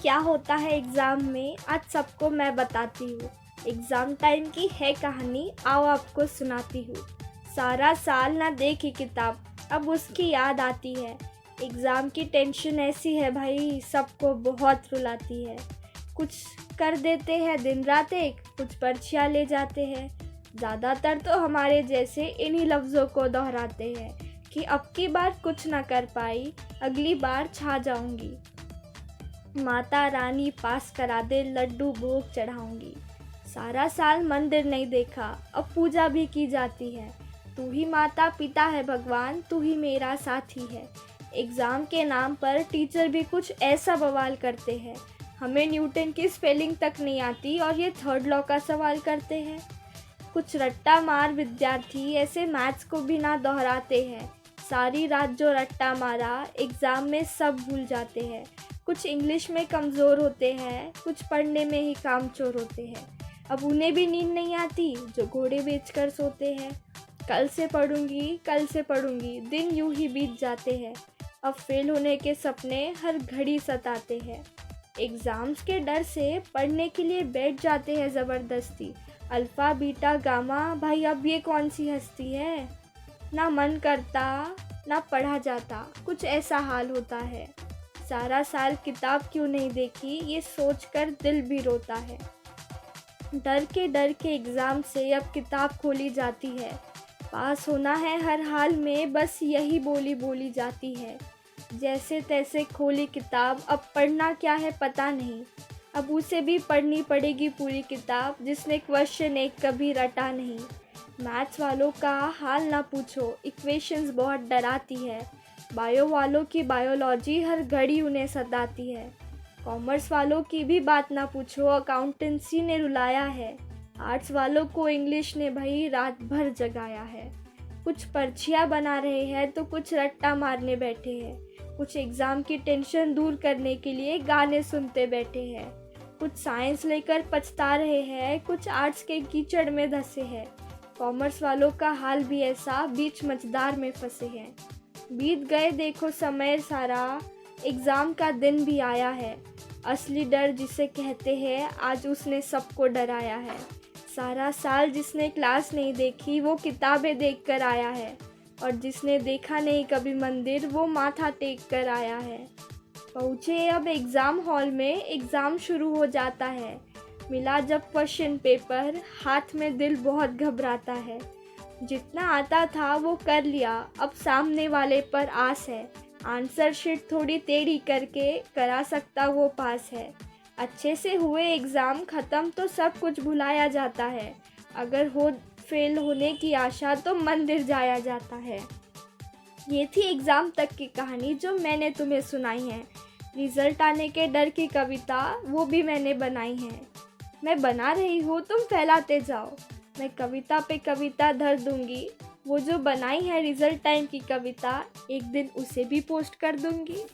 क्या होता है एग्ज़ाम में, आज सबको मैं बताती हूँ। एग्ज़ाम टाइम की है कहानी, आओ आपको सुनाती हूँ। सारा साल ना देखी किताब, अब उसकी याद आती है। एग्ज़ाम की टेंशन ऐसी है भाई, सबको बहुत रुलाती है। कुछ कर देते हैं दिन रात एक, कुछ पर्चियाँ ले जाते हैं। ज़्यादातर तो हमारे जैसे इन्हीं लफ्ज़ों को दोहराते हैं कि अब की बार कुछ ना कर पाई, अगली बार छा जाऊंगी। माता रानी पास करा दे, लड्डू भोग चढ़ाऊंगी। सारा साल मंदिर नहीं देखा, अब पूजा भी की जाती है। तू ही माता पिता है भगवान, तू ही मेरा साथी है। एग्ज़ाम के नाम पर टीचर भी कुछ ऐसा बवाल करते हैं, हमें न्यूटन की स्पेलिंग तक नहीं आती और ये थर्ड लॉ का सवाल करते हैं। कुछ रट्टा मार विद्यार्थी ऐसे मैथ्स को भी ना दोहराते हैं। सारी रात जो रट्टा मारा, एग्ज़ाम में सब भूल जाते हैं। कुछ इंग्लिश में कमज़ोर होते हैं, कुछ पढ़ने में ही कामचोर होते हैं। अब उन्हें भी नींद नहीं आती जो घोड़े बेचकर सोते हैं। कल से पढ़ूंगी, दिन यूं ही बीत जाते हैं। अब फेल होने के सपने हर घड़ी सताते हैं। एग्ज़ाम्स के डर से पढ़ने के लिए बैठ जाते हैं ज़बरदस्ती। अल्फ़ा बीटा गामा, भाई अब ये कौन सी हस्ती है। ना मन करता ना पढ़ा जाता, कुछ ऐसा हाल होता है। सारा साल किताब क्यों नहीं देखी, ये सोचकर दिल भी रोता है। डर के एग्ज़ाम से अब किताब खोली जाती है। पास होना है हर हाल में, बस यही बोली बोली जाती है। जैसे तैसे खोली किताब, अब पढ़ना क्या है पता नहीं। अब उसे भी पढ़नी पड़ेगी पूरी किताब, जिसने क्वेश्चन एक कभी रटा नहीं। मैथ्स वालों का हाल ना पूछो, इक्वेशंस बहुत डराती है। बायो वालों की बायोलॉजी हर घड़ी उन्हें सताती है। कॉमर्स वालों की भी बात ना पूछो, अकाउंटेंसी ने रुलाया है। आर्ट्स वालों को इंग्लिश ने भाई रात भर जगाया है। कुछ पर्चियाँ बना रहे हैं तो कुछ रट्टा मारने बैठे हैं। कुछ एग्ज़ाम की टेंशन दूर करने के लिए गाने सुनते बैठे हैं। कुछ साइंस लेकर पछता रहे हैं, कुछ आर्ट्स के कीचड़ में धंसे हैं। कॉमर्स वालों का हाल भी ऐसा, बीच मझधार में फंसे हैं। बीत गए देखो समय सारा, एग्ज़ाम का दिन भी आया है। असली डर जिसे कहते हैं, आज उसने सबको डराया है। सारा साल जिसने क्लास नहीं देखी, वो किताबें देख कर आया है। और जिसने देखा नहीं कभी मंदिर, वो माथा टेक कर आया है। पहुँचे अब एग्ज़ाम हॉल में, एग्ज़ाम शुरू हो जाता है। मिला जब क्वेश्चन पेपर, हाथ में दिल बहुत घबराता है। जितना आता था वो कर लिया, अब सामने वाले पर आस है। आंसर शीट थोड़ी टेढ़ी करके करा सकता वो पास है। अच्छे से हुए एग्ज़ाम ख़त्म तो सब कुछ भुलाया जाता है। अगर हो फेल होने की आशा तो मंदिर जाया जाता है। ये थी एग्ज़ाम तक की कहानी जो मैंने तुम्हें सुनाई है। रिज़ल्ट आने के डर की कविता वो भी मैंने बनाई है। मैं बना रही हूँ, तुम फैलाते जाओ। मैं कविता पे कविता धर दूंगी, वो जो बनाई है रिज़ल्ट टाइम की कविता, एक दिन उसे भी पोस्ट कर दूंगी।